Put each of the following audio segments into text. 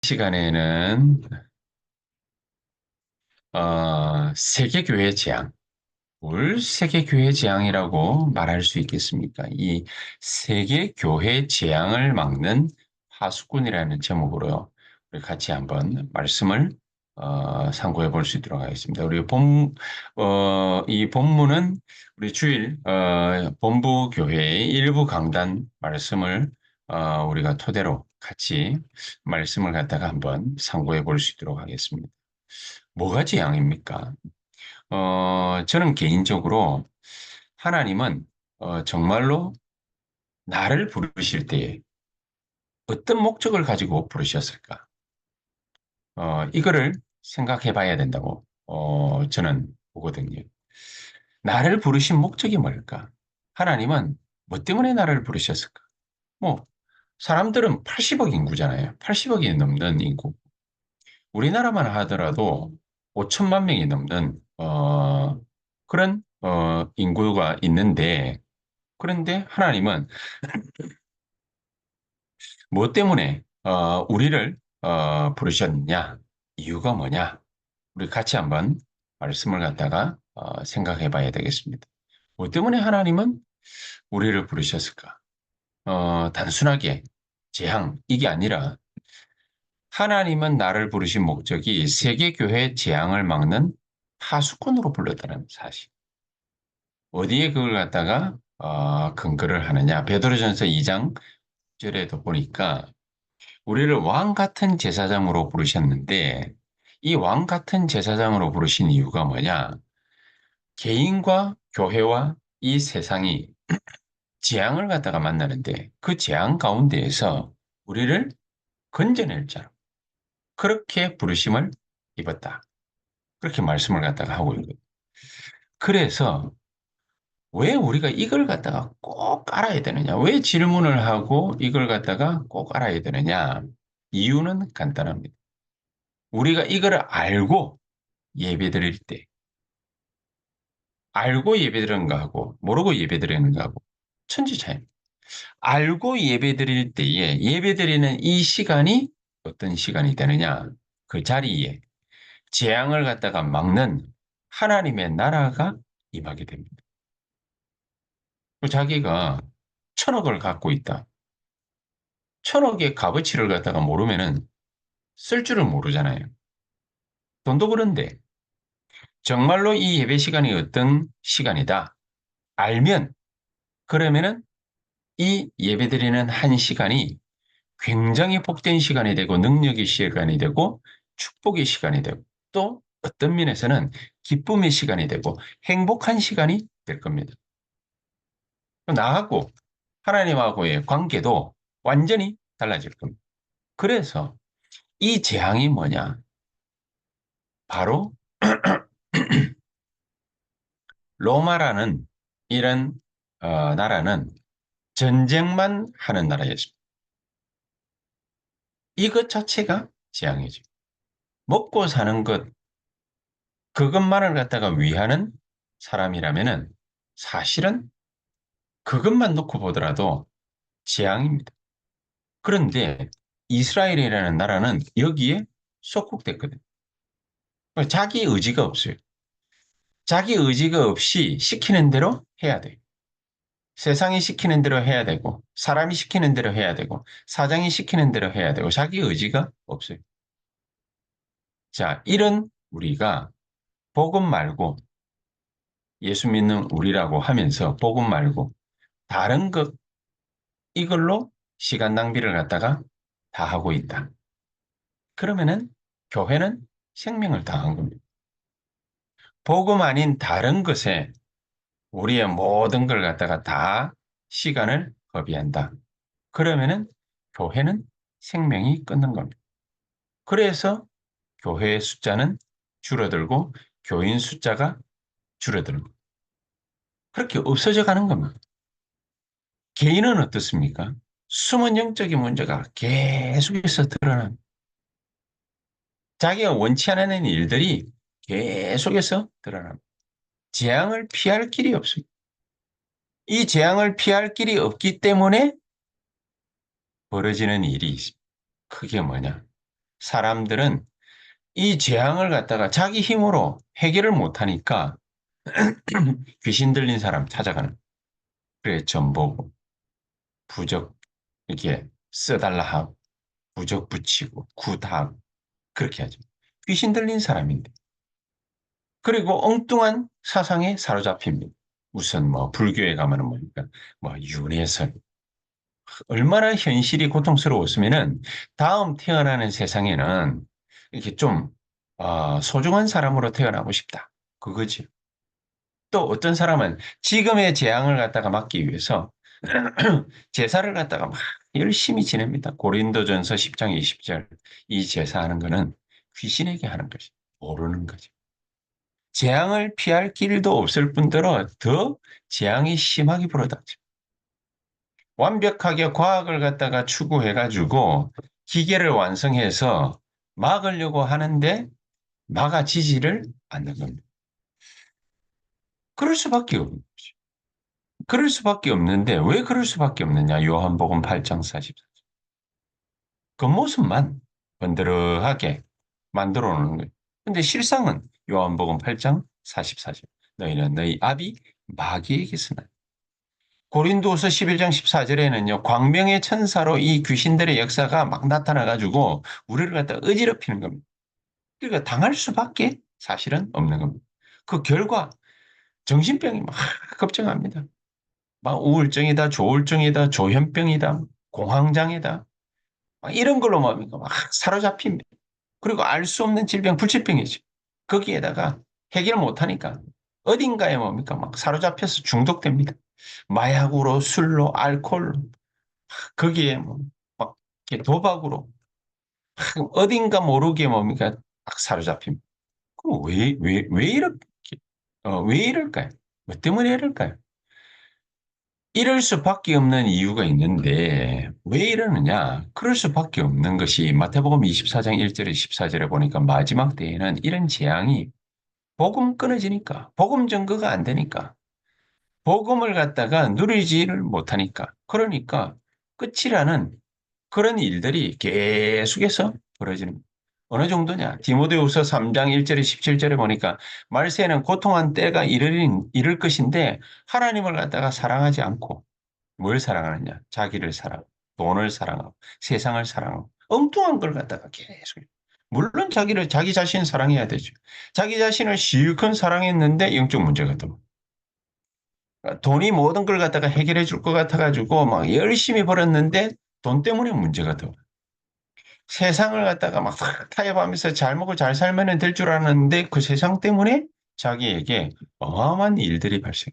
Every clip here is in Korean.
시간에는 세계교회 재앙, 뭘 세계교회 재앙이라고 말할 수 있겠습니까? 이 세계교회 재앙을 막는 파수꾼이라는 제목으로 우리 같이 한번 말씀을 상고해 볼 수 있도록 하겠습니다. 이 본문은 우리 주일 본부 교회의 일부 강단 말씀을 우리가 토대로 같이 말씀을 갖다가 한번 상고해 볼 수 있도록 하겠습니다. 뭐가 재앙입니까? 저는 개인적으로 하나님은 정말로 나를 부르실 때에 어떤 목적을 가지고 부르셨을까? 이거를 생각해 봐야 된다고 저는 보거든요. 나를 부르신 목적이 뭘까? 하나님은 뭐 때문에 나를 부르셨을까? 뭐 사람들은 80억 인구잖아요. 80억이 넘는 인구. 우리나라만 하더라도 5천만 명이 넘는 그런 인구가 있는데 그런데 하나님은 뭐 때문에 우리를 부르셨느냐? 이유가 뭐냐? 우리 같이 한번 말씀을 갖다가 생각해 봐야 되겠습니다. 뭐 때문에 하나님은 우리를 부르셨을까? 단순하게 재앙 이게 아니라 하나님은 나를 부르신 목적이 세계교회 재앙을 막는 파수꾼으로 불렀다는 사실. 어디에 그걸 갖다가 근거를 하느냐? 베드로전서 2장 절에도 보니까 우리를 왕 같은 제사장으로 부르셨는데 이 왕 같은 제사장으로 부르신 이유가 뭐냐? 개인과 교회와 이 세상이 재앙을 갖다가 만나는데 그 재앙 가운데에서 우리를 건져낼 자로 그렇게 부르심을 입었다. 그렇게 말씀을 갖다가 하고 있거든요. 그래서 왜 우리가 이걸 갖다가 꼭 알아야 되느냐? 왜 질문을 하고 이걸 갖다가 꼭 알아야 되느냐? 이유는 간단합니다. 우리가 이걸 알고 예배드릴 때, 알고 예배드리는가 하고, 모르고 예배드리는가 하고, 천지 차이입니다. 알고 예배드릴 때에 예배드리는 이 시간이 어떤 시간이 되느냐? 그 자리에 재앙을 갖다가 막는 하나님의 나라가 임하게 됩니다. 자기가 천억을 갖고 있다. 천억의 값어치를 갖다가 모르면은 쓸 줄을 모르잖아요. 돈도 그런데 정말로 이 예배 시간이 어떤 시간이다. 알면 그러면은 이 예배드리는 한 시간이 굉장히 복된 시간이 되고 능력의 시간이 되고 축복의 시간이 되고 또 어떤 면에서는 기쁨의 시간이 되고 행복한 시간이 될 겁니다. 나하고 하나님하고의 관계도 완전히 달라질 겁니다. 그래서 이 재앙이 뭐냐? 바로 로마라는 이런 나라는 전쟁만 하는 나라였습니다. 이것 자체가 재앙이죠. 먹고 사는 것, 그것만을 갖다가 위하는 사람이라면은 사실은 그것만 놓고 보더라도 재앙입니다. 그런데 이스라엘이라는 나라는 여기에 속국됐거든요. 자기 의지가 없어요. 자기 의지가 없이 시키는 대로 해야 돼요. 세상이 시키는 대로 해야 되고, 사람이 시키는 대로 해야 되고, 사장이 시키는 대로 해야 되고, 자기 의지가 없어요. 자, 이런 우리가 복음 말고 예수 믿는 우리라고 하면서 복음 말고 다른 것 이걸로 시간 낭비를 갖다가 다 하고 있다. 그러면은 교회는 생명을 다한 겁니다. 복음 아닌 다른 것에 우리의 모든 걸 갖다가 다 시간을 허비한다. 그러면은 교회는 생명이 끊는 겁니다. 그래서 교회의 숫자는 줄어들고 교인 숫자가 줄어드는 겁니다. 그렇게 없어져 가는 겁니다. 개인은 어떻습니까? 숨은 영적인 문제가 계속해서 드러납니다. 자기가 원치 않는 일들이 계속해서 드러납니다. 재앙을 피할 길이 없습니다. 이 재앙을 피할 길이 없기 때문에 벌어지는 일이 있습니다. 그게 뭐냐? 사람들은 이 재앙을 갖다가 자기 힘으로 해결을 못하니까 귀신 들린 사람 찾아가는. 그래, 전보고 부적 이렇게 써달라 하고 부적 붙이고 굿하고 그렇게 하죠. 귀신 들린 사람인데. 그리고 엉뚱한 사상에 사로잡힙니다. 우선 뭐 불교에 가면은 뭐니까 뭐 윤회선 얼마나 현실이 고통스러웠으면은 다음 태어나는 세상에는 이렇게 좀 소중한 사람으로 태어나고 싶다. 그거지. 또 어떤 사람은 지금의 재앙을 갖다가 막기 위해서 제사를 갖다가 막 열심히 지냅니다. 고린도전서 10장 20절. 이 제사하는 거는 귀신에게 하는 것이 모르는 거죠. 재앙을 피할 길도 없을 뿐더러 더 재앙이 심하게 불어닥쳐. 완벽하게 과학을 갖다가 추구해가지고 기계를 완성해서 막으려고 하는데 막아지지를 않는 겁니다. 그럴 수밖에 없는 거죠. 그럴 수밖에 없는데 왜 그럴 수밖에 없느냐? 요한복음 8장 44절. 겉모습만 번드러하게 만들어 놓는 거예요. 근데 실상은 요한복음 8장 44절. 너희는 너희 아비 마귀에게서 난 고린도서 11장 14절에는요, 광명의 천사로 이 귀신들의 역사가 막 나타나가지고 우리를 갖다 어지럽히는 겁니다. 그러니까 당할 수밖에 사실은 없는 겁니다. 그 결과 정신병이 막 급증합니다. 막 우울증이다, 조울증이다, 조현병이다, 공황장애다, 막 이런 걸로 막 사로잡힙니다. 그리고 알 수 없는 질병, 불치병이죠. 거기에다가 해결 못하니까 어딘가에 뭡니까 막 사로잡혀서 중독됩니다. 마약으로, 술로, 알코올로, 거기에 뭐막 도박으로 어딘가 모르게 뭡니까 막 사로잡힙니다. 그럼 왜 이렇게 왜 이럴까요? 뭐 때문에 이럴까요? 이럴 수밖에 없는 이유가 있는데 왜 이러느냐? 그럴 수밖에 없는 것이 마태복음 24장 1절에 14절에 보니까 마지막 때에는 이런 재앙이 복음 끊어지니까 복음 전거가 안 되니까 복음을 갖다가 누리지를 못하니까 그러니까 끝이라는 그런 일들이 계속해서 벌어지는 거예요. 어느 정도냐? 디모데후서 3장 1절에 17절에 보니까 말세에는 고통한 때가 이를 것인데 하나님을 갖다가 사랑하지 않고 뭘 사랑하느냐? 자기를 사랑하고 돈을 사랑하고 세상을 사랑하고 엉뚱한 걸 갖다가 계속 물론 자기 자신 사랑해야 되죠. 자기 자신을 실컷 사랑했는데 영적 문제가 또 돈이 모든 걸 갖다가 해결해 줄 것 같아가지고 막 열심히 벌었는데 돈 때문에 문제가 더 세상을 갖다가 막 타협하면서 잘 먹고 잘 살면 될 줄 알았는데 그 세상 때문에 자기에게 어마어마한 일들이 발생.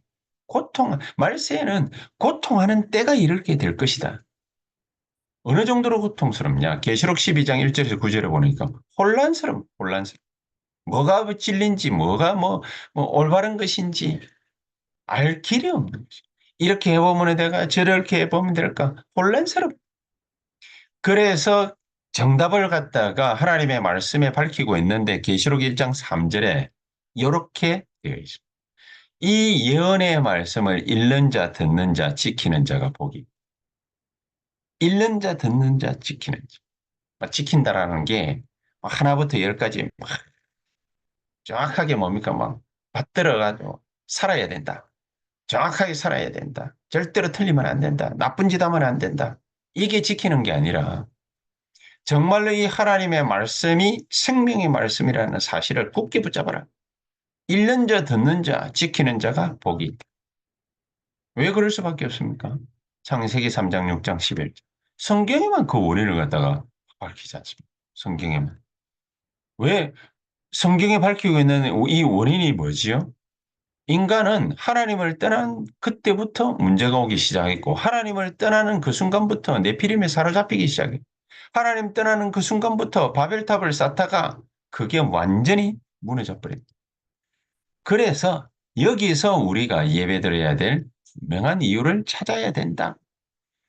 말세에는 고통하는 때가 이르게 될 것이다. 어느 정도로 고통스럽냐? 계시록 12장 1절에서 9절에 보니까 혼란스러워. 뭐가 진리인지, 뭐가 올바른 것인지 알 길이 없는 거지. 이렇게 해보면 내가 저렇게 해보면 될까? 혼란스럽. 그래서 정답을 갖다가 하나님의 말씀에 밝히고 있는데 계시록 1장 3절에 이렇게 되어 있습니다. 이 예언의 말씀을 읽는 자, 듣는 자, 지키는 자가 복이. 읽는 자, 듣는 자, 지키는 자. 지킨다라는 게 하나부터 열까지 막 정확하게 뭡니까? 막 받들어가지고 살아야 된다. 정확하게 살아야 된다. 절대로 틀리면 안 된다. 나쁜 짓 하면 안 된다. 이게 지키는 게 아니라 정말로 이 하나님의 말씀이 생명의 말씀이라는 사실을 굳게 붙잡아라. 읽는 자, 듣는 자, 지키는 자가 복이 있다. 왜 그럴 수밖에 없습니까? 창세기 3장 6장 11절. 성경에만 그 원인을 갖다가 밝히지 않습니다. 성경에만. 왜 성경에 밝히고 있는 이 원인이 뭐지요? 인간은 하나님을 떠난 그때부터 문제가 오기 시작했고 하나님을 떠나는 그 순간부터 네피림에 사로잡히기 시작해. 하나님 떠나는 그 순간부터 바벨탑을 쌓다가 그게 완전히 무너져 버립니다. 그래서 여기서 우리가 예배드려야 될 분명한 이유를 찾아야 된다.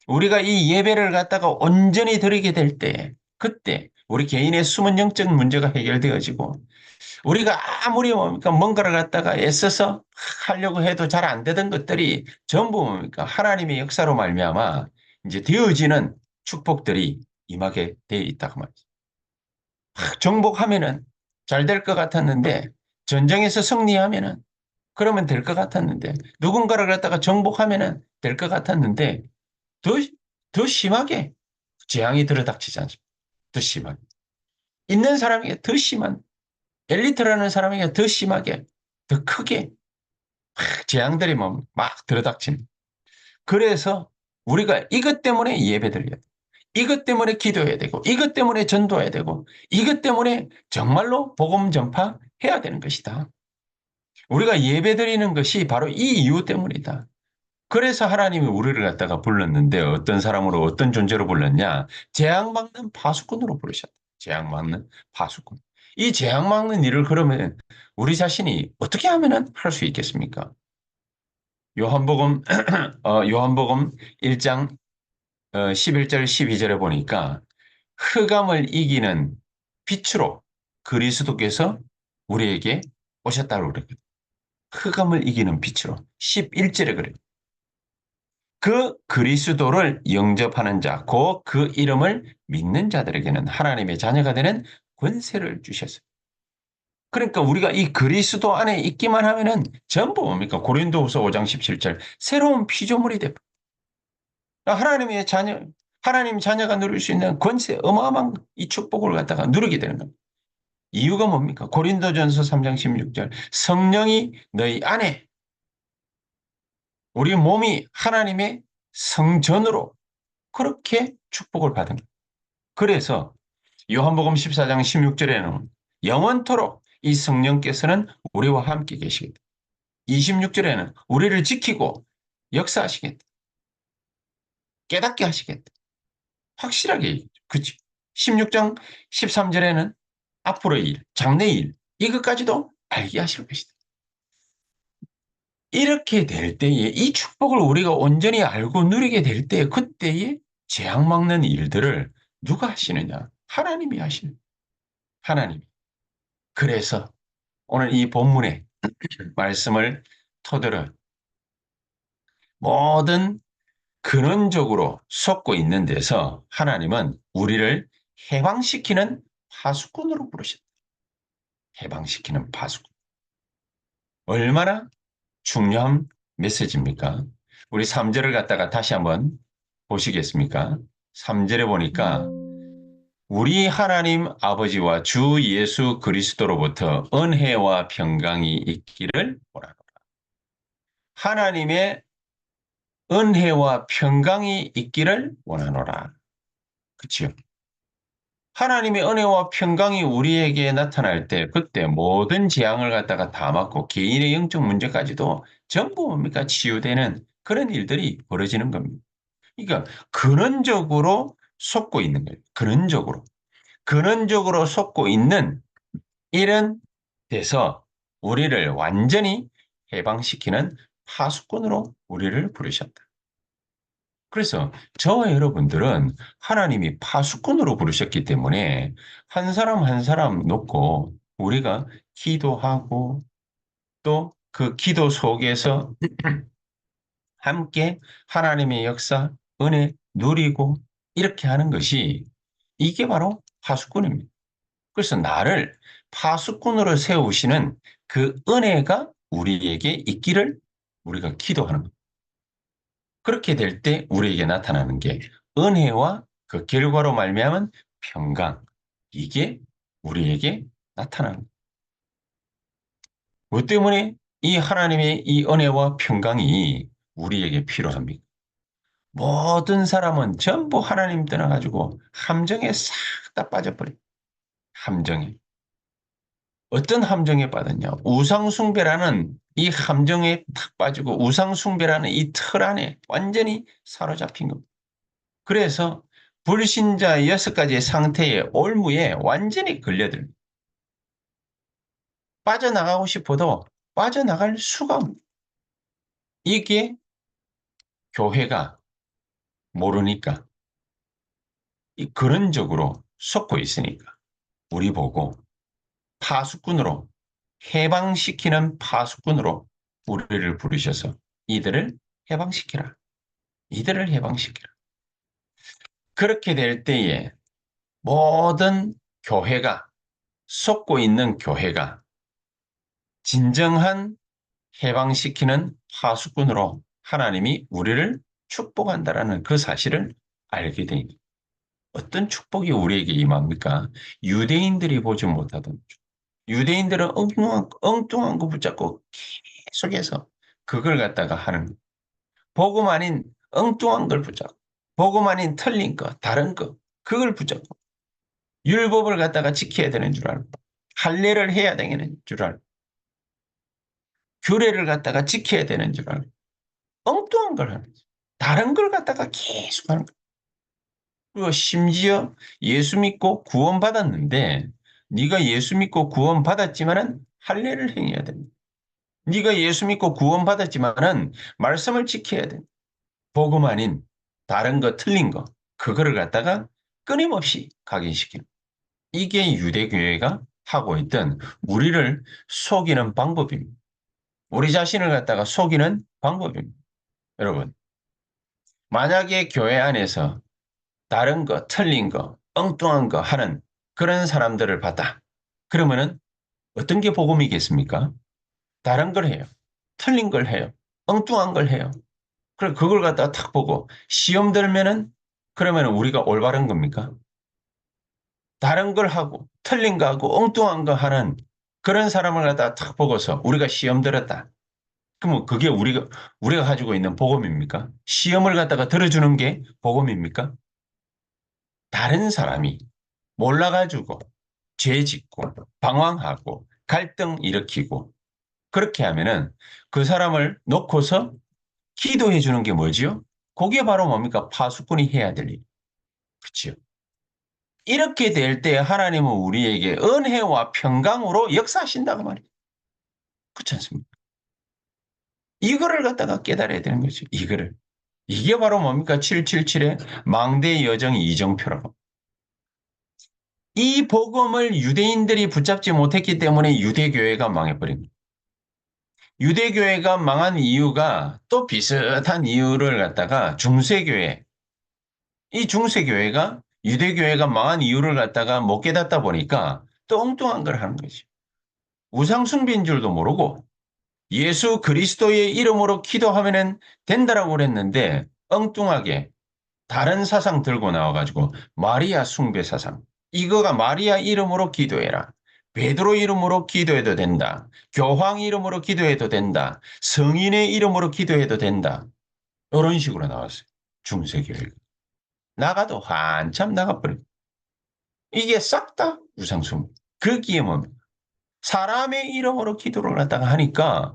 우리가 이 예배를 갖다가 온전히 드리게 될 때, 그때 우리 개인의 숨은 영적 문제가 해결되어지고 우리가 아무리 뭡니까 뭔가를 갖다가 애써서 하려고 해도 잘 안 되던 것들이 전부 뭡니까 하나님의 역사로 말미암아 이제 되어지는 축복들이 임하게 되어 있다고 말이죠. 정복하면은 잘 될 것 같았는데 전쟁에서 승리하면은 그러면 될 것 같았는데 누군가를 갖다가 정복하면은 될 것 같았는데 더, 더 심하게 재앙이 들어닥치지 않습니까? 더 심하게. 있는 사람에게 더 심한 엘리트라는 사람에게 더 심하게 더 크게 재앙들이 막 들어닥칩니다. 그래서 우리가 이것 때문에 예배드려야 돼. 이것 때문에 기도해야 되고 이것 때문에 전도해야 되고 이것 때문에 정말로 복음 전파해야 되는 것이다. 우리가 예배드리는 것이 바로 이 이유 때문이다. 그래서 하나님이 우리를 갖다가 불렀는데 어떤 사람으로 어떤 존재로 불렀냐? 재앙 막는 파수꾼으로 부르셨다. 재앙 막는 파수꾼. 이 재앙 막는 일을 그러면 우리 자신이 어떻게 하면 할 수 있겠습니까? 요한복음 요한복음 1장 11절 12절에 보니까 흑암을 이기는 빛으로 그리스도께서 우리에게 오셨다고 그래요. 흑암을 이기는 빛으로 11절에 그래요. 그 그리스도를 영접하는 자, 그 이름을 믿는 자들에게는 하나님의 자녀가 되는 권세를 주셨어요. 그러니까 우리가 이 그리스도 안에 있기만 하면은 전부 뭡니까? 고린도후서 5장 17절 새로운 피조물이 돼. 하나님의 자녀, 하나님 자녀가 누릴 수 있는 권세, 어마어마한 이 축복을 갖다가 누리게 되는 겁니다. 이유가 뭡니까? 고린도전서 3장 16절 성령이 너희 안에 우리 몸이 하나님의 성전으로 그렇게 축복을 받은 거예요. 그래서 요한복음 14장 16절에는 영원토록 이 성령께서는 우리와 함께 계시겠다. 26절에는 우리를 지키고 역사하시겠다. 깨닫게 하시겠다. 확실하게 얘기죠. 그치? 16장 13절에는 앞으로의 일, 장래의 일, 이것까지도 알게 하실 것이다. 이렇게 될 때에 이 축복을 우리가 온전히 알고 누리게 될 때, 그때에 재앙 막는 일들을 누가 하시느냐? 하나님이 하시는. 하나님. 그래서 오늘 이 본문의 말씀을 토대로 모든 근원적으로 솟고 있는 데서 하나님은 우리를 해방시키는 파수꾼으로 부르셨다. 해방시키는 파수꾼. 얼마나 중요한 메시지입니까? 우리 3절을 갖다가 다시 한번 보시겠습니까? 3절에 보니까 우리 하나님 아버지와 주 예수 그리스도로부터 은혜와 평강이 있기를 원하노라. 하나님의 은혜와 평강이 있기를 원하노라. 그치요? 하나님의 은혜와 평강이 우리에게 나타날 때 그때 모든 재앙을 갖다가 다 막고 개인의 영적 문제까지도 전부 뭡니까? 치유되는 그런 일들이 벌어지는 겁니다. 그러니까 근원적으로 솟고 있는 거예요. 근원적으로. 근원적으로 솟고 있는 이런 데서 우리를 완전히 해방시키는 파수꾼으로 우리를 부르셨다. 그래서 저와 여러분들은 하나님이 파수꾼으로 부르셨기 때문에 한 사람 한 사람 놓고 우리가 기도하고 또 그 기도 속에서 함께 하나님의 역사, 은혜 누리고 이렇게 하는 것이 이게 바로 파수꾼입니다. 그래서 나를 파수꾼으로 세우시는 그 은혜가 우리에게 있기를 우리가 기도하는 겁니다. 그렇게 될 때 우리에게 나타나는 게 은혜와 그 결과로 말미암은 평강. 이게 우리에게 나타나는 거예요. 뭐 때문에 이 하나님의 이 은혜와 평강이 우리에게 필요합니까? 모든 사람은 전부 하나님 떠나가지고 함정에 싹 다 빠져버려요. 함정에. 어떤 함정에 빠졌냐? 우상숭배라는 이 함정에 탁 빠지고 우상숭배라는 이 틀 안에 완전히 사로잡힌 겁니다. 그래서 불신자 6가지의 상태의 올무에 완전히 걸려듭니다. 빠져나가고 싶어도 빠져나갈 수가 없습니다. 이게 교회가 모르니까 그런 적으로 섞고 있으니까 우리 보고 파수꾼으로 해방시키는 파수꾼으로 우리를 부르셔서 이들을 해방시키라. 이들을 해방시키라. 그렇게 될 때에 모든 교회가 속고 있는 교회가 진정한 해방시키는 파수꾼으로 하나님이 우리를 축복한다라는 그 사실을 알게 됩니다. 어떤 축복이 우리에게 임합니까? 유대인들이 보지 못하던 유대인들은 엉뚱한 거 붙잡고 계속해서 그걸 갖다가 하는 복음 아닌 엉뚱한 걸 붙잡고 복음 아닌 틀린 거 다른 거 그걸 붙잡고 율법을 갖다가 지켜야 되는 줄 알고 할례를 해야 되는 줄 알고 규례를 갖다가 지켜야 되는 줄 알고 엉뚱한 걸 하는 거죠. 다른 걸 갖다가 계속 하는 거예요. 그리고 심지어 예수 믿고 구원받았는데 네가 예수 믿고 구원받았지만은 할례를 행해야 된다. 네가 예수 믿고 구원받았지만은 말씀을 지켜야 된다. 복음 아닌 다른 거 틀린 거 그거를 갖다가 끊임없이 각인시키는 이게 유대교회가 하고 있던 우리를 속이는 방법입니다. 우리 자신을 갖다가 속이는 방법입니다. 여러분 만약에 교회 안에서 다른 거, 틀린 거, 엉뚱한 거 하는 그런 사람들을 봤다. 그러면은 어떤 게 복음이겠습니까? 다른 걸 해요. 틀린 걸 해요. 엉뚱한 걸 해요. 그럼 그걸 갖다가 탁 보고 시험 들면은 그러면 우리가 올바른 겁니까? 다른 걸 하고 틀린 거 하고 엉뚱한 거 하는 그런 사람을 갖다가 탁 보고서 우리가 시험 들었다. 그러면 그게 우리가 가지고 있는 복음입니까? 시험을 갖다가 들어주는 게 복음입니까? 다른 사람이 몰라가지고 죄 짓고 방황하고 갈등 일으키고 그렇게 하면은 그 사람을 놓고서 기도해 주는 게 뭐지요? 그게 바로 뭡니까? 파수꾼이 해야 될 일. 그렇죠? 이렇게 될 때 하나님은 우리에게 은혜와 평강으로 역사하신다고 말이에요. 그렇지 않습니까? 이거를 갖다가 깨달아야 되는 거죠. 이거를. 이게 바로 뭡니까? 777의 망대 여정 이정표라고. 이 복음을 유대인들이 붙잡지 못했기 때문에 유대교회가 망해버립니다. 유대교회가 망한 이유가 또 비슷한 이유를 갖다가 중세교회, 이 중세교회가 유대교회가 망한 이유를 갖다가 못 깨닫다 보니까 또 엉뚱한 걸 하는 거죠. 우상숭배인 줄도 모르고 예수 그리스도의 이름으로 기도하면 된다라고 그랬는데 엉뚱하게 다른 사상 들고 나와가지고 마리아 숭배 사상. 이거가 마리아 이름으로 기도해라. 베드로 이름으로 기도해도 된다. 교황 이름으로 기도해도 된다. 성인의 이름으로 기도해도 된다. 이런 식으로 나왔어요. 중세교회가. 나가도 한참 나가버려. 이게 싹 다 우상숭배. 거기에 뭡니까? 사람의 이름으로 기도를 갖다가 하니까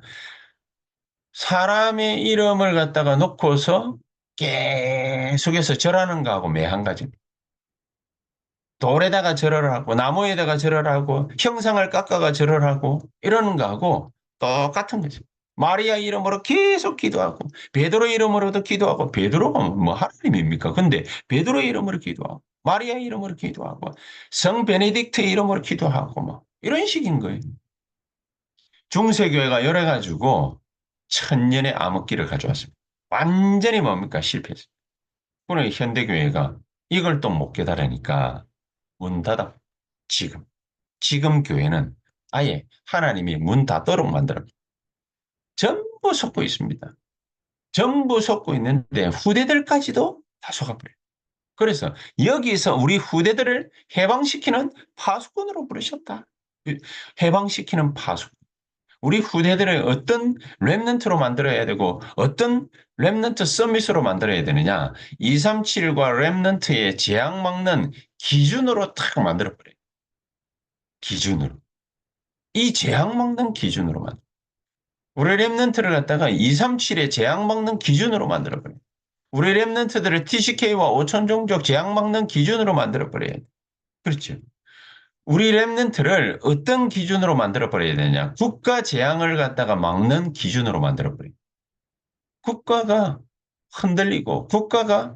사람의 이름을 갖다가 놓고서 계속해서 절하는 거하고 매한 가지. 돌에다가 절을 하고 나무에다가 절을 하고 형상을 깎아가 절을 하고 이러는 거하고 똑같은 거죠. 마리아 이름으로 계속 기도하고 베드로 이름으로도 기도하고 베드로가 뭐 하나님입니까? 근데 베드로 이름으로 기도하고 마리아 이름으로 기도하고 성 베네딕트 이름으로 기도하고 뭐 이런 식인 거예요. 중세교회가 열어가지고 천년의 암흑기를 가져왔습니다. 완전히 뭡니까? 실패했어요. 그러나 현대교회가 이걸 또 못 깨달으니까 문 닫아. 지금. 지금 교회는 아예 하나님이 문 닫도록 만들어. 전부 속고 있습니다. 전부 속고 있는데 후대들까지도 다 속아버려요. 그래서 여기서 우리 후대들을 해방시키는 파수꾼으로 부르셨다. 해방시키는 파수꾼. 우리 후대들을 어떤 랩넌트로 만들어야 되고 어떤 랩넌트 서밋으로 만들어야 되느냐. 237과 랩넌트의 재앙 막는 기준으로 탁 만들어버려요. 기준으로. 이 재앙 막는 기준으로만. 우리 랩런트를 갖다가 237의 재앙 막는 기준으로 만들어버려요. 우리 랩런트들을 TCK와 5천 종족 재앙 막는 기준으로 만들어버려야 돼. 그렇죠. 우리 랩런트를 어떤 기준으로 만들어버려야 되냐. 국가 재앙을 갖다가 막는 기준으로 만들어버려요. 국가가 흔들리고 국가가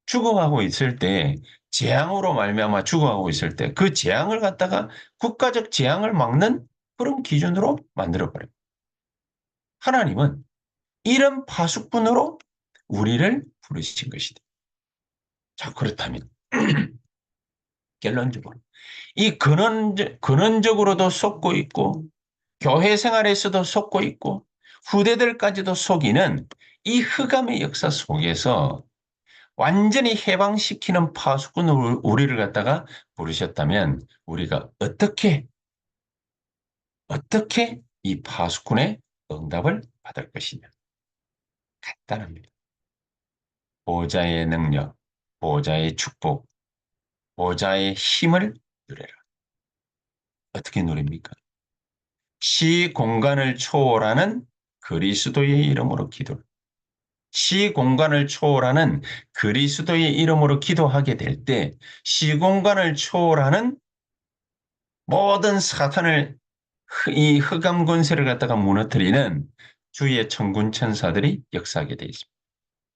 죽어가고 있을 때 재앙으로 말미암아 죽어가고 있을 때 그 재앙을 갖다가 국가적 재앙을 막는 그런 기준으로 만들어버려요. 하나님은 이런 파수꾼으로 우리를 부르신 것이다. 자, 그렇다면 결론적으로. 이 근원적으로도 속고 있고, 교회 생활에서도 속고 있고, 후대들까지도 속이는 이 흑암의 역사 속에서 완전히 해방시키는 파수꾼을 우리를 갖다가 부르셨다면 우리가 어떻게 이 파수꾼의 응답을 받을 것이냐. 간단합니다. 보좌의 능력, 보좌의 축복, 보좌의 힘을 누려라. 어떻게 누립니까? 시 공간을 초월하는 그리스도의 이름으로 기도. 시 공간을 초월하는 그리스도의 이름으로 기도하게 될 때, 시 공간을 초월하는 모든 사탄을 이 흑암 권세를 갖다가 무너뜨리는 주의 천군 천사들이 역사하게 되어 있습니다.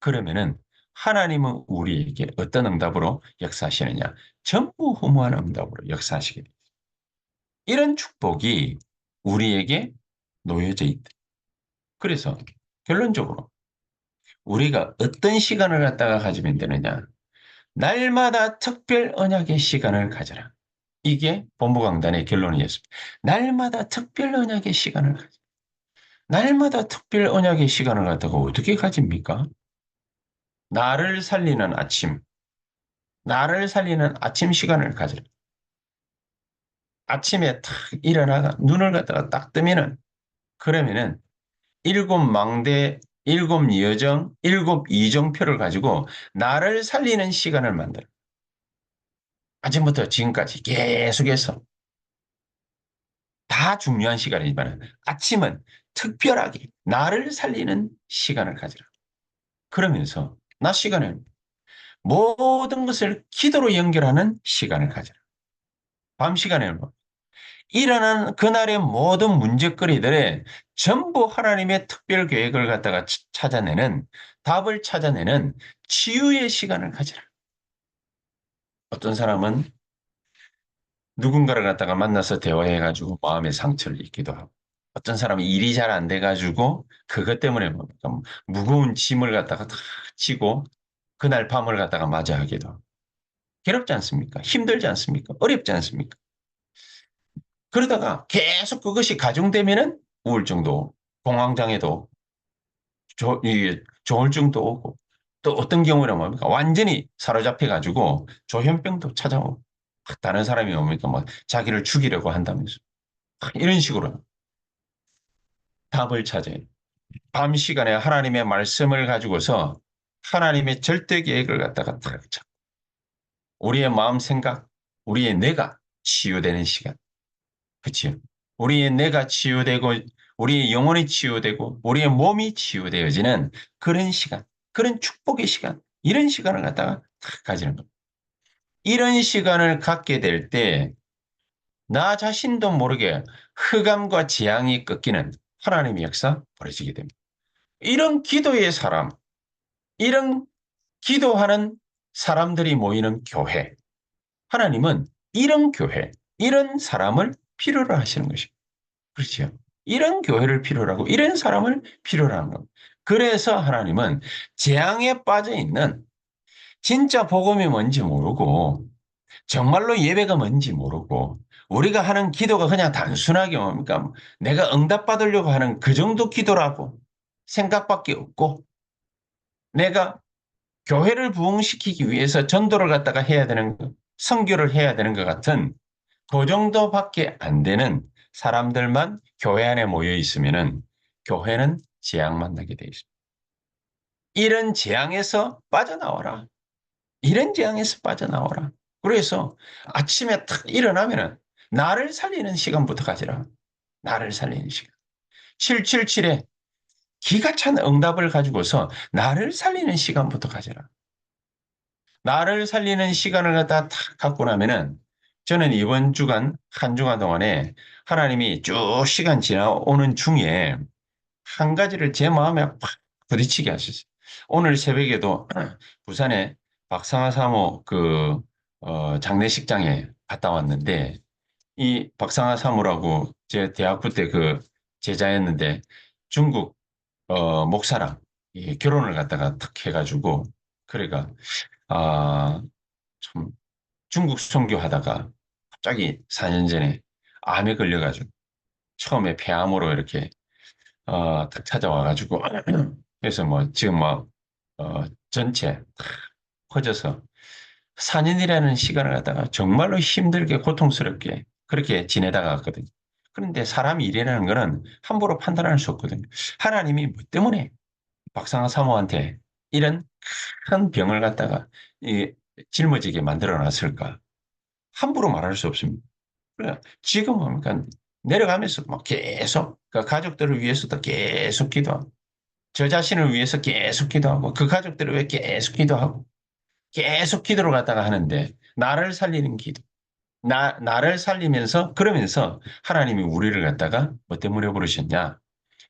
그러면은 하나님은 우리에게 어떤 응답으로 역사하시느냐? 전무후무한 응답으로 역사하시게 됩니다. 이런 축복이 우리에게 놓여져 있다. 그래서 결론적으로 우리가 어떤 시간을 갖다가 가지면 되느냐? 날마다 특별 언약의 시간을 가져라. 이게 본부 강단의 결론이었습니다. 날마다 특별 언약의 시간을 가져. 날마다 특별 언약의 시간을 갖다가 어떻게 가집니까? 나를 살리는 아침, 나를 살리는 아침 시간을 가져라. 아침에 탁 일어나가 눈을 갖다가 딱 뜨면은 그러면은 일곱 망대, 일곱 여정, 일곱 이정표를 가지고 나를 살리는 시간을 만들어. 아침부터 지금까지 계속해서 다 중요한 시간이지만 아침은 특별하게 나를 살리는 시간을 가지라. 그러면서 낮 시간은 모든 것을 기도로 연결하는 시간을 가지라. 밤 시간에는 뭐 일어난 그날의 모든 문제거리들에 전부 하나님의 특별 계획을 갖다가 찾아내는 답을 찾아내는 치유의 시간을 가지라. 어떤 사람은 누군가를 갖다가 만나서 대화해가지고 마음의 상처를 입기도 하고 어떤 사람은 일이 잘 안 돼가지고 그것 때문에 뭡니까? 무거운 짐을 갖다가 다 지고 그날 밤을 갖다가 맞이하기도 하고 괴롭지 않습니까? 힘들지 않습니까? 어렵지 않습니까? 그러다가 계속 그것이 가중되면은 우울증도 공황장애도 조울증도 오고 또 어떤 경우는 뭡니까? 완전히 사로잡혀가지고 조현병도 찾아오고 다른 사람이 뭡니까? 뭐 자기를 죽이려고 한다면서 이런 식으로 답을 찾아요. 밤 시간에 하나님의 말씀을 가지고서 하나님의 절대 계획을 갖다가 탁 잡고 우리의 마음 생각, 우리의 뇌가 치유되는 시간. 그치요? 우리의 뇌가 치유되고 우리의 영혼이 치유되고 우리의 몸이 치유되어지는 그런 시간, 그런 축복의 시간, 이런 시간을 갖다가 탁 가지는 겁니다. 이런 시간을 갖게 될 때 나 자신도 모르게 흑암과 재앙이 꺾이는 하나님의 역사 벌어지게 됩니다. 이런 기도의 사람, 이런 기도하는 사람들이 모이는 교회. 하나님은 이런 교회, 이런 사람을 필요로 하시는 것입니다. 그렇죠. 이런 교회를 필요로 하고 이런 사람을 필요로 하는 겁니다. 그래서 하나님은 재앙에 빠져 있는 진짜 복음이 뭔지 모르고 정말로 예배가 뭔지 모르고 우리가 하는 기도가 그냥 단순하게 뭡니까? 내가 응답받으려고 하는 그 정도 기도라고 생각밖에 없고 내가 교회를 부흥시키기 위해서 전도를 갖다가 해야 되는 것, 선교를 해야 되는 것 같은 그 정도밖에 안 되는 사람들만 교회 안에 모여 있으면은 교회는 재앙 만나게 돼 있습니다. 이런 재앙에서 빠져나와라. 이런 재앙에서 빠져나와라. 그래서 아침에 탁 일어나면은 나를 살리는 시간부터 가지라. 나를 살리는 시간. 777에 기가 찬 응답을 가지고서 나를 살리는 시간부터 가지라. 나를 살리는 시간을 갖다 탁 갖고 나면은 저는 이번 주간 한 주간 동안에 하나님이 쭉 시간 지나오는 중에 한 가지를 제 마음에 팍 부딪히게 하셨어요. 오늘 새벽에도 부산에 박상하 사모 장례식장에 갔다 왔는데 이 박상하 사모라고 제 대학부 때 그 제자였는데 중국 목사랑 결혼을 갖다가 탁 해가지고 그래가 아, 참 중국 선교하다가 갑자기 4년 전에 암에 걸려가지고 처음에 폐암으로 이렇게 딱 찾아와가지고 그래서 뭐 지금 뭐 전체 퍼져서 4년이라는 시간을 갖다가 정말로 힘들게 고통스럽게 그렇게 지내다가 갔거든요. 그런데 사람이 일이라는 거는 함부로 판단할 수 없거든요. 하나님이 뭐 때문에 박상하 사모한테 이런 큰 병을 갖다가 이 짊어지게 만들어 놨을까? 함부로 말할 수 없습니다. 그래, 지금 뭡니까? 내려가면서 막 계속 그 가족들을 위해서도 계속 기도하고 저 자신을 위해서 계속 기도하고 그 가족들을 위해 계속 기도하고 계속 기도를 갖다가 하는데 나를 살리는 기도. 나를 살리면서 그러면서 하나님이 우리를 갖다가 뭐 때문에 부르셨냐?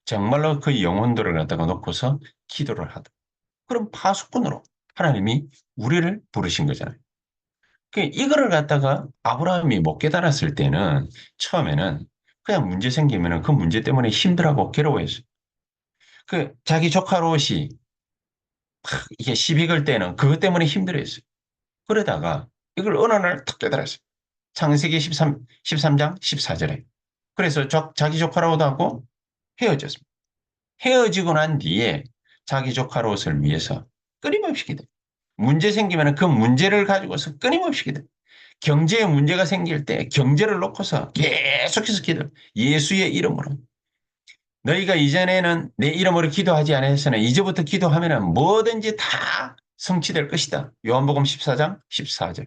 정말로 그 영혼들을 갖다가 놓고서 기도를 하다. 그럼 파수꾼으로 하나님이 우리를 부르신 거잖아요. 이거를 갖다가 아브라함이 못 깨달았을 때는 처음에는 그냥 문제 생기면은 그 문제 때문에 힘들하고 괴로워했어요. 자기 조카 롯이 이게 시비 걸 때는 그것 때문에 힘들어했어요. 그러다가 이걸 어느 날 탁 깨달았어요. 창세기 13장 14절에. 그래서 자기 조카 롯하고 헤어졌습니다. 헤어지고 난 뒤에 자기 조카 롯을 위해서 끊임없이 기도. 문제 생기면 그 문제를 가지고서 끊임없이 기도. 경제에 문제가 생길 때 경제를 놓고서 계속해서 기도. 예수의 이름으로. 너희가 이전에는 내 이름으로 기도하지 않았으나 이제부터 기도하면 뭐든지 다 성취될 것이다. 요한복음 14장 14절.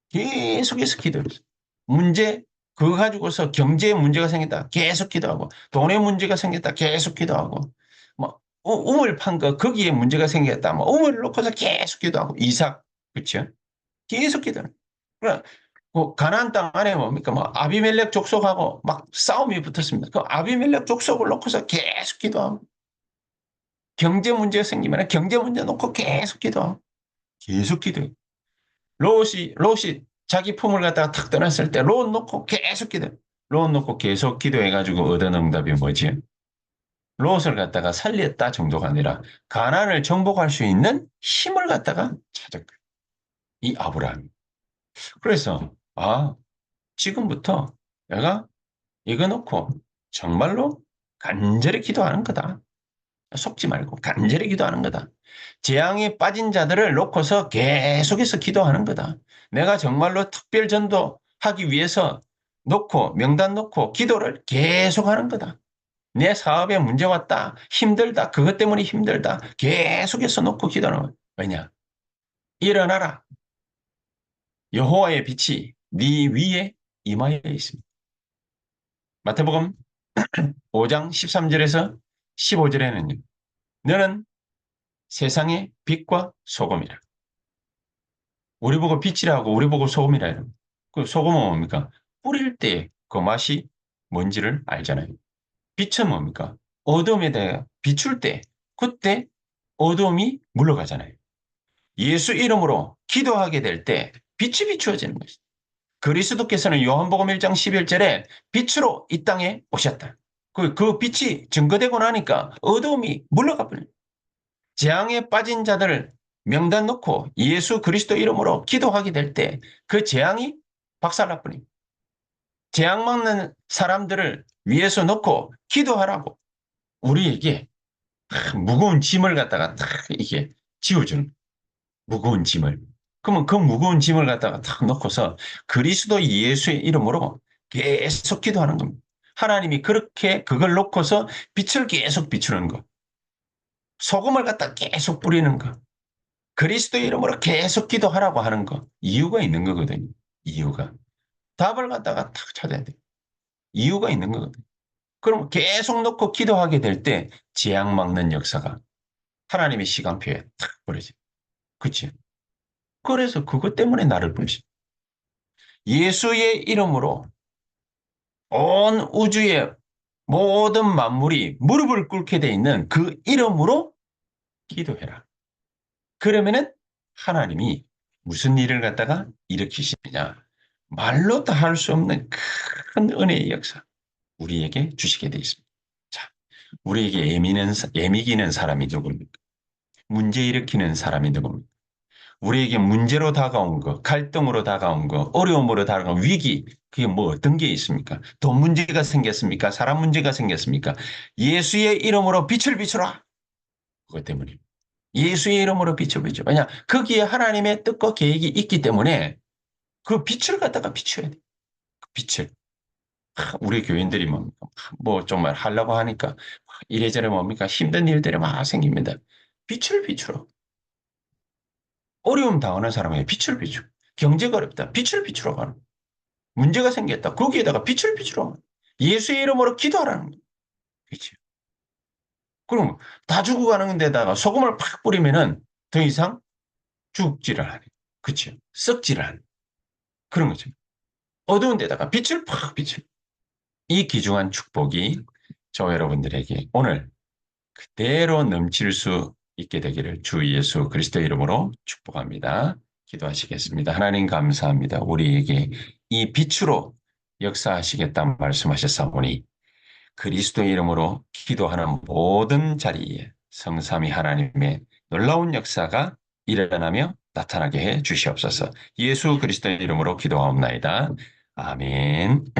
계속해서 기도했어요. 문제, 그거 가지고서 경제에 문제가 생겼다. 계속 기도하고, 돈에 문제가 생겼다. 계속 기도하고, 뭐, 우물 판 거, 거기에 문제가 생겼다. 뭐, 우물을 놓고서 계속 기도하고, 이삭, 그쵸? 계속 기도하는. 그러니까 그 가나안 땅 안에 뭡니까? 뭐 아비멜렉 족속하고 막 싸움이 붙었습니다. 그 아비멜렉 족속을 놓고서 계속 기도하고 경제 문제가 생기면 경제 문제 놓고 계속 기도하고 계속 기도해. 롯이 자기 품을 갖다가 탁 떠났을 때 롯 놓고 계속 기도해. 롯 놓고 계속 기도해가지고 얻은 응답이 뭐지? 롯을 갖다가 살렸다 정도가 아니라 가나안을 정복할 수 있는 힘을 갖다가 찾았고 이 아브라함. 그래서 지금부터 내가 이거 놓고 정말로 간절히 기도하는 거다. 속지 말고 간절히 기도하는 거다. 재앙에 빠진 자들을 놓고서 계속해서 기도하는 거다. 내가 정말로 특별 전도하기 위해서 놓고 명단 놓고 기도를 계속하는 거다. 내 사업에 문제 왔다. 힘들다. 그것 때문에 힘들다. 계속해서 놓고 기도하는 거야. 왜냐? 일어나라. 여호와의 빛이 네 위에 임하여 있습니다. 마태복음 5장 13절에서 15절에는요. 너는 세상의 빛과 소금이라. 우리 보고 빛이라고 우리 보고 소금이라. 그 소금은 뭡니까? 뿌릴 때 그 맛이 뭔지를 알잖아요. 빛은 뭡니까? 어둠에 대해 비출 때 그때 어둠이 물러가잖아요. 예수 이름으로 기도하게 될 때 빛이 비추어지는 것이죠. 그리스도께서는 요한복음 1장 11절에 빛으로 이 땅에 오셨다. 그 빛이 증거되고 나니까 어둠이 물러가 버려요. 재앙에 빠진 자들을 명단 놓고 예수 그리스도 이름으로 기도하게 될 때 그 재앙이 박살나 버립니다. 재앙 막는 사람들을 위해서 놓고 기도하라고 우리에게 무거운 짐을 갖다가 딱 이게 지워주는 무거운 짐을. 그러면 그 무거운 짐을 갖다가 딱 놓고서 그리스도 예수의 이름으로 계속 기도하는 겁니다. 하나님이 그렇게 그걸 놓고서 빛을 계속 비추는 것. 소금을 갖다 계속 뿌리는 것. 그리스도 이름으로 계속 기도하라고 하는 거. 이유가 있는 거거든요. 이유가. 답을 갖다가 탁 찾아야 돼. 이유가 있는 거거든요. 그럼 계속 놓고 기도하게 될 때 재앙 막는 역사가 하나님의 시간표에 탁 벌어져. 그치? 그래서 그것 때문에 나를 부르시. 예수의 이름으로 온 우주의 모든 만물이 무릎을 꿇게 돼 있는 그 이름으로 기도해라. 그러면은 하나님이 무슨 일을 갖다가 일으키시느냐. 말로 다 할 수 없는 큰 은혜의 역사 우리에게 주시게 돼 있습니다. 자, 우리에게 예미기는 사람이 누굽니까? 문제 일으키는 사람이 누굽니까? 우리에게 문제로 다가온 거, 갈등으로 다가온 거, 어려움으로 다가온 위기, 그게 뭐 어떤 게 있습니까? 돈 문제가 생겼습니까? 사람 문제가 생겼습니까? 예수의 이름으로 빛을 비추라. 그것 때문에. 예수의 이름으로 빛을 비추라. 왜냐? 거기에 하나님의 뜻과 계획이 있기 때문에 그 빛을 갖다가 비춰야 돼. 그 빛을. 우리 교인들이 뭡니까? 뭐 정말 하려고 하니까 이래저래 뭡니까? 힘든 일들이 막 생깁니다. 빛을 비추라. 어려움 당하는 사람에게 빛을 비추. 경제가 어렵다. 빛을 비추라고 하는. 문제가 생겼다. 거기에다가 빛을 비추라고 하는. 예수의 이름으로 기도하라는 거예요. 그렇지. 그럼 다 죽어가는 데다가 소금을 팍 뿌리면은 더 이상 죽지를 않아요. 그렇죠. 썩지를 않아요. 그런 거죠. 어두운 데다가 빛을 팍 비추. 이 귀중한 축복이 저 여러분들에게 오늘 그대로 넘칠 수 있게 되기를 주 예수 그리스도 이름으로 축복합니다. 기도하시겠습니다. 하나님 감사합니다. 우리에게 이 빛으로 역사하시겠다 말씀하셨사오니 그리스도의 이름으로 기도하는 모든 자리에 성삼위 하나님의 놀라운 역사가 일어나며 나타나게 해 주시옵소서. 예수 그리스도의 이름으로 기도하옵나이다. 아멘.